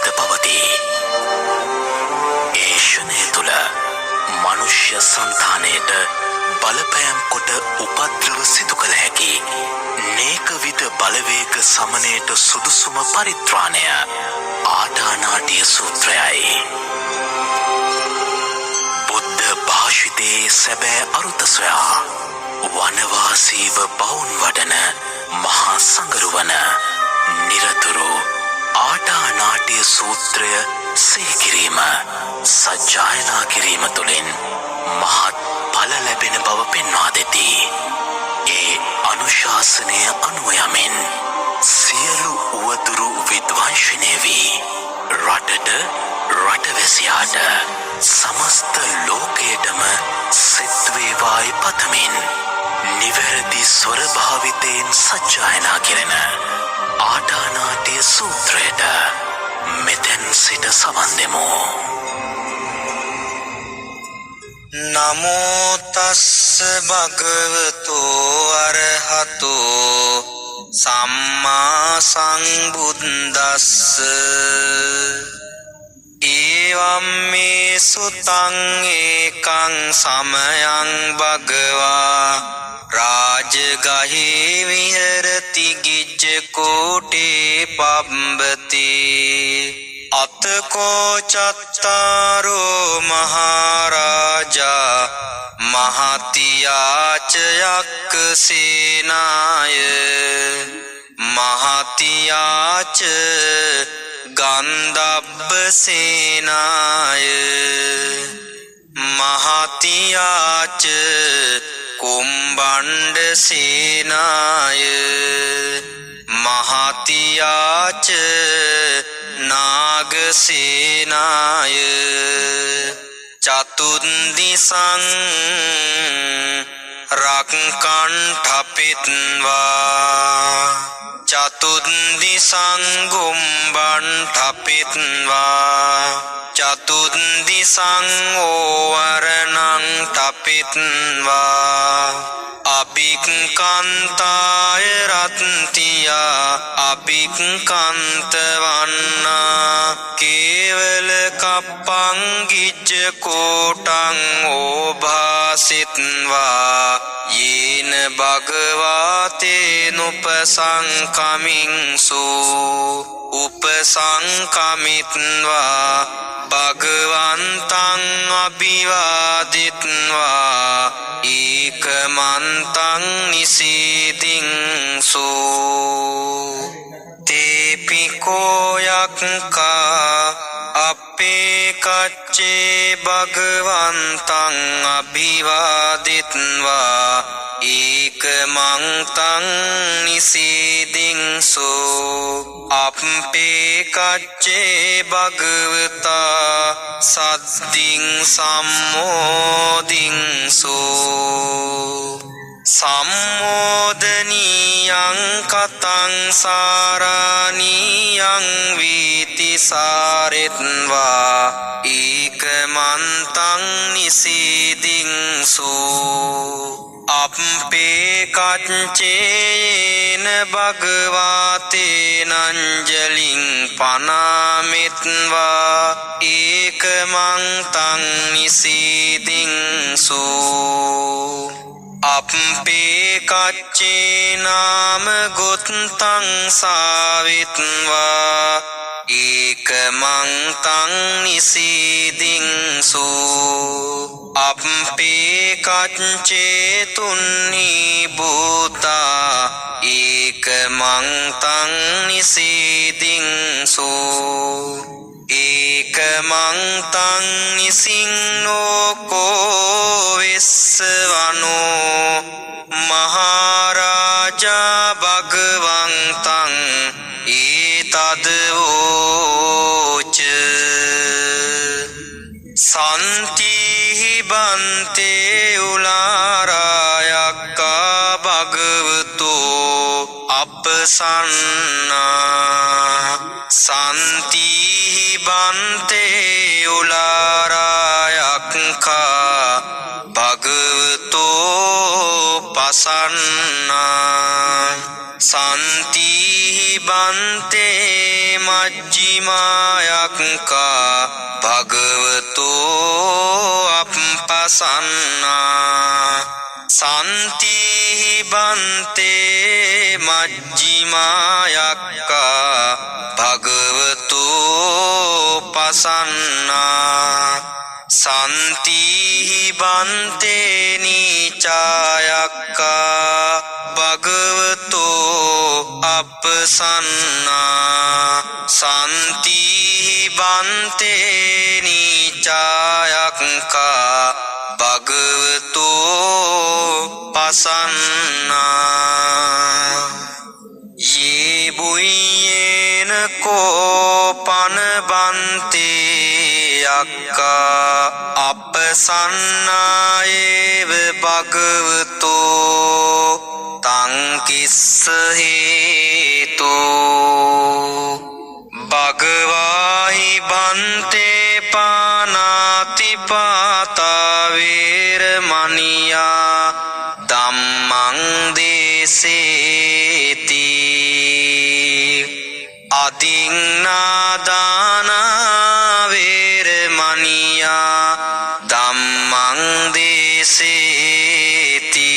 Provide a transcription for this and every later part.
වෙත පවතී. ඒ ෂණය තුළ මනුෂ්‍ය සන්තානයට බලපෑම් කොට උපද්‍රව සිදු කළ හැකි නේකවිධ බලවේග සමනයට සුදුසුම පරිත්‍රාණය ආටානාටිය සූත්‍රයයි. බුද්ධ භාෂිතයේ සැබෑ අරුත සොයා වනවාසීව බවුන් වඩන මහා සංගරුවන නිරතුරු ආටානාටිය සූත්‍රය සිහිකිරීම සජ්ජායනා කිරීම තුළින් මහත් ඵල ලැබෙන බව පෙන්වා දෙති. ඒ අනුශාසනය අනුව යමින් සියලු උවදුරු විද්වංශනය වී රටට රටවැසියාට සමස්ත ලෝකයටම සිත්වේවායි පතමින් නිවැරදි ස්වරභාවිතයෙන් සජ්ජායනා කෙරෙන ආටානාටිය සූත්‍රයට මෙතැන් සිට සවන් දෙමු. නමෝ තස්ස භගවතු අරහතෝ සම්මා සම්බුද්දස්ස එවං මේ සුතං ඒකං සමයං භගවා රාජගහේ විහෙරති ගිජ්ජකෝටේ පබ්බති අතකෝ චත්තාරෝ මහරජා මහතියාච යක්ඛසේනාය මහතියාච ගන්ධබ්බ සේනාය මහතියාච කුම්බණ්ඩ සේනාය මහතියාච නාග සේනාය චතුන්දිසං රක්කණ්ඨපිත්වා චතුන්දිසං ගුම්බණ්ඨපිත්වා චතුන්දිසං ඕවරණං ඨපිත්වා අභික්ඛන්තාය රත්තියා අභික්ඛන්තවන්නා කේවල කප්පං ගිජ්ජ කෝටං ඕභාසිත්වා යේන භගවාතේනුපසංකමින්සු උපසංකමිත්වා භගවන්තං අභිවාදිත්වා ඒකමන්තං නිසීදින්සු තේපිකෝ යක්ඛා අපේ කච්චේ භගවන්තං අභිවාදිත්වා ඒකමන්තං නිසීදින්සු අපේ කච්චේ භගවතා සද්දින් සම්මෝදින්සු සම්මෝදනීයං කතං සාරාණීයං වීති සාරෙත්වා ඒකමන්තං නිසීදින්සු අපේ කච්චේන භගවාතේනංජලින් පනාමිත්වා ඒකමන්තං නිසීදින්සු අපේ කච්චේ නාම ගොත්තං සාවිත්වා ඒකමන්තං නිසීදින්සු අපේ කච්චේ තුන්නි භූතා ඒකමන්තං නිසීදින්සු ඒකමන්තං නිසින්නෝකෝ විස්සවනෝ මහරජා භගවන්තං ඒතදවෝච සන්තිහි බන්තේ උලාරායක්කා භගවතු අපසන්නා සන්තිහි බන්තේ උලාරායක්කා භගවතු පසන්නා සන්තිහි බන්තේ මජ්ජිමායක්කා භගවතෝ අප්පසන්නා සන්තිහි බන්තේ මජ්ජිමායක්කා භගවතෝ පසන්නා සන්තිහි බන්තේ නීචායක්කා භගවතෝ අප්පසන්නා සන්තිහි බන්තේ නීචායක්කා භගවතෝ පසන්නා යේ බුය්යේන කෝපන බන්තේ අක්කා අපසන්නායේව භගවතෝ තංකිස්ස හේතු භගවාහි බන්තේ පානාතිපාතා වේරමණියා ධම්මං දේසේති අදින්නාදානා වේරමණියා ධම්මං දේසේති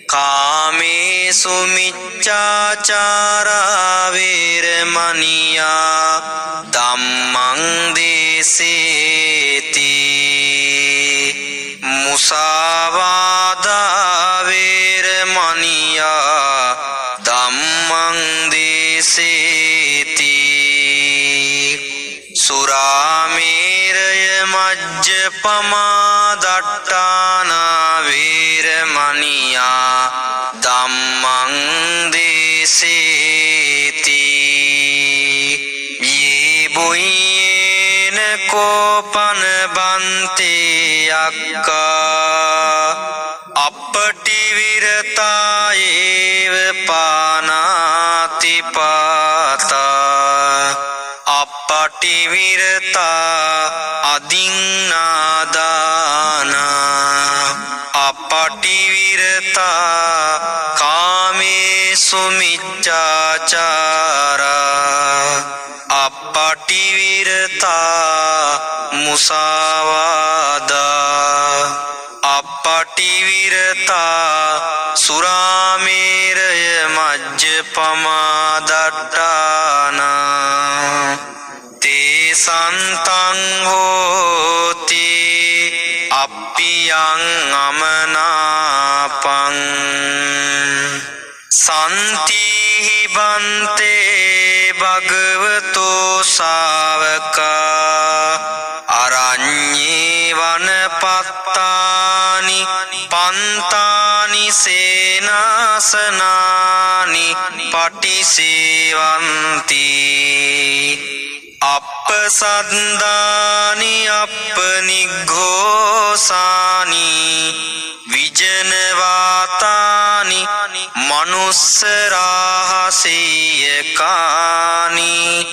කාමේසු මිච්ඡාචාරා වේරමණියා ධම්මං දේසේති මුසාවාදා වේරමණියා ධම්මං දේසේති සුරාමේරය මජ්ජපමා දට්ඨානා වේරමණියා ධම්මං දේසේති යේ බුය්යේන කෝපන බන්තේ අක්කා අපටි විරතායේව පානාතිපාතා අපටි විරතා අදින්නාදානා අපටි විරතා කාමේසු මිච්ඡාචාරා අපටි විරතා මුසාවාදා අපටි විරතා සුරාමේරය මජ්ජපමා දට්ඨානා තේ සන්තං හෝති අප්පියං අමනාපං සන්තිහි බන්තේ භගවතෝ ශාවකා අරඤ්ඤේ වනපත්තානි පන්තානි සේනාසනානි පටිසේවන්ති අප්පසද්දානි අප්පනිග්ඝෝසානි විජනවාතානි මනුස්සරාහසීයකානි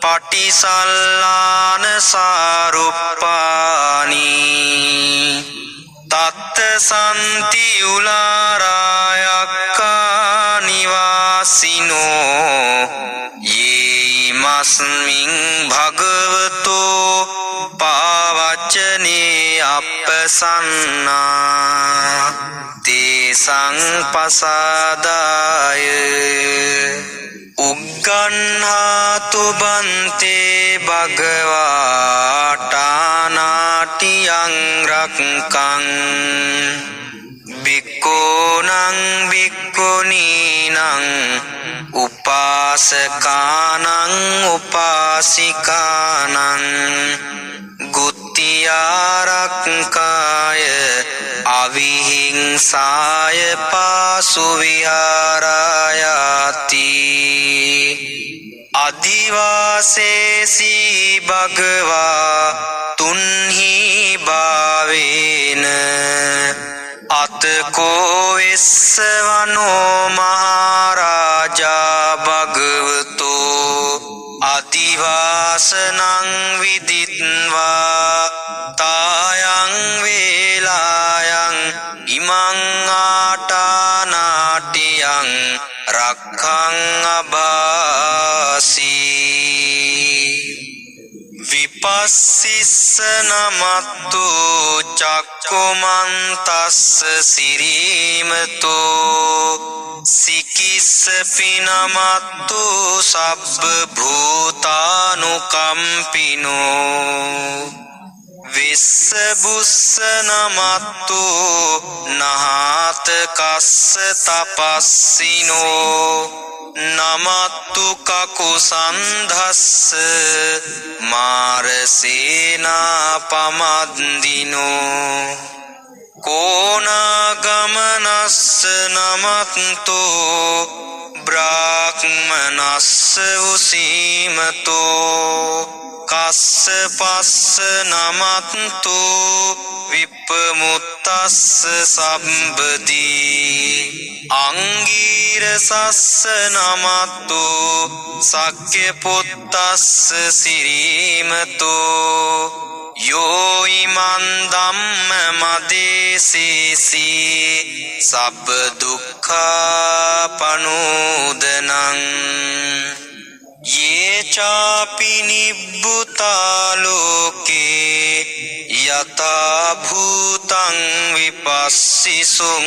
පටිසල්ලාන සාරුප්පානි තත්ත සන්ති උලාරායක්කා නිවාසිනෝ යේමස්මින් භගවතෝ පාවච්චනේ අප්පසන්නා තේසං පසාදාය උග්ගණ්හාතු බන්තේ භගවාටානාටියං රක්කං බික්කෝනං බික්කුනීනං උපාසකානං උපාසිකානං ගුත්තිආරක්කාය අවිහිංසාය පාසු විහාරායාති අදිවාසේසී භගවා තුන්හි භාවේන අතකෝ වෙස්සවනෝ මහරාජා භගවතෝ අදිවාසනං විදිත්වා තායං වේලායං ඉම ඉමං ආටානාටියං රක්ඛං අභාසී විපස්සිස්ස නමත්තු චක්කුමන්තස්ස සිරීමතෝ සිකිස්ස පිනමත්තු සබ්බ භූතානුකම්පිනෝ විස්ස බුස්ස නමත්තු නහාත කස්ස තපස්සිනෝ නමත්තු කකුසන්ධස්ස මාරසේනා පමද්දිනෝ කෝනාගමනස්ස නමත්තෝ බ්‍රාහ්මනස්ස උසීමතෝ කස්ස පස්ස නමත්තු විප්පමුත්තස්ස සම්බදී අංගීරසස්ස නමත්තු සක්්‍ය පුත්තස්ස සිරීමතෝ යෝ ඉමන් ධම්ම මදේසීසී සබ්බ දුක්ඛා පනෝදනං යේ චාපි නිබ්බුතා ලෝකේ යතා භූතං විපස්සිසුං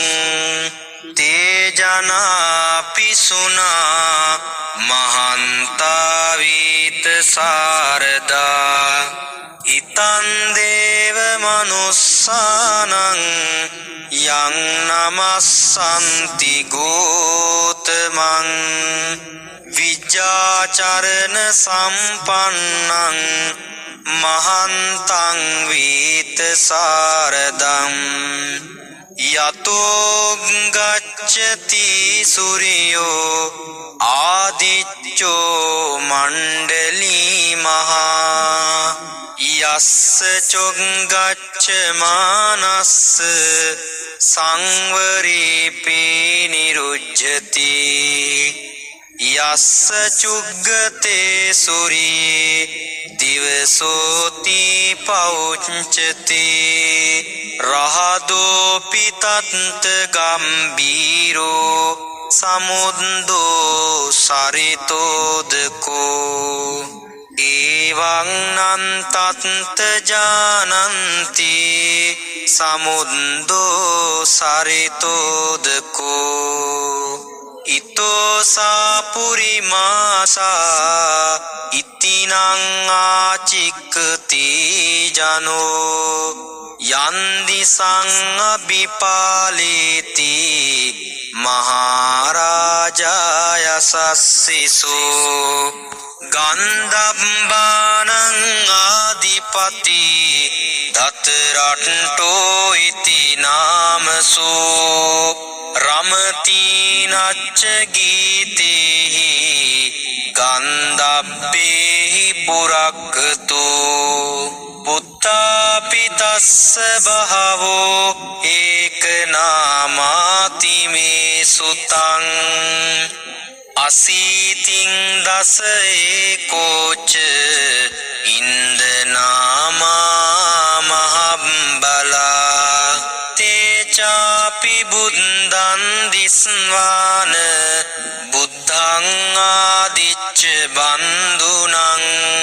තේ ජනාපි සුනා මහන්තා වීත සාරදා ඉතං දේව මනුස්සානං යං නමස්සන්ති ගෝතමං විජ්ජාචරණ සම්පන්නං මහන්තං වීත සාරදං යතෝ ගච්ඡති සූර්යෝ ආදිච්චෝ මණ්ඩලී මහා යස්ස චොංගච්ඡ මානස්ස සංවරීපේ නිරුජ්ජති යස්ස චුග්ගතේ සූර්යේ දිවසෝති පෞච්ඡති රහදෝ පිතත්ත ගම්බීරෝ සමුද්දෝ සරිතෝදකෝ එවං නන්තත්ත ජානන්ති සමුද්දෝ සරිතෝදකෝ ඉතෝ සාපුරිමාසා ඉතිනං ආචික්කති ජනෝ යන්දිසං අභිපාලේති මහරජායසස්සිසෝ ගන්ධබ්බානං ආදිපති දතරට්ටෝ ඉති නාමසෝ රමති නච්ච ගීතේහි ගන්ධබ්බේහි පුරක්කතෝ පුත්තාපිතස්ස බහවෝ ඒක නාමාති මේ සුතං අසීතින් දස ඒකෝච ඉන්දනාමා මහබ්බලා තේචාපි බුද්ධං දිස්වාන බුද්ධං ආදිච්ච බන්දුනං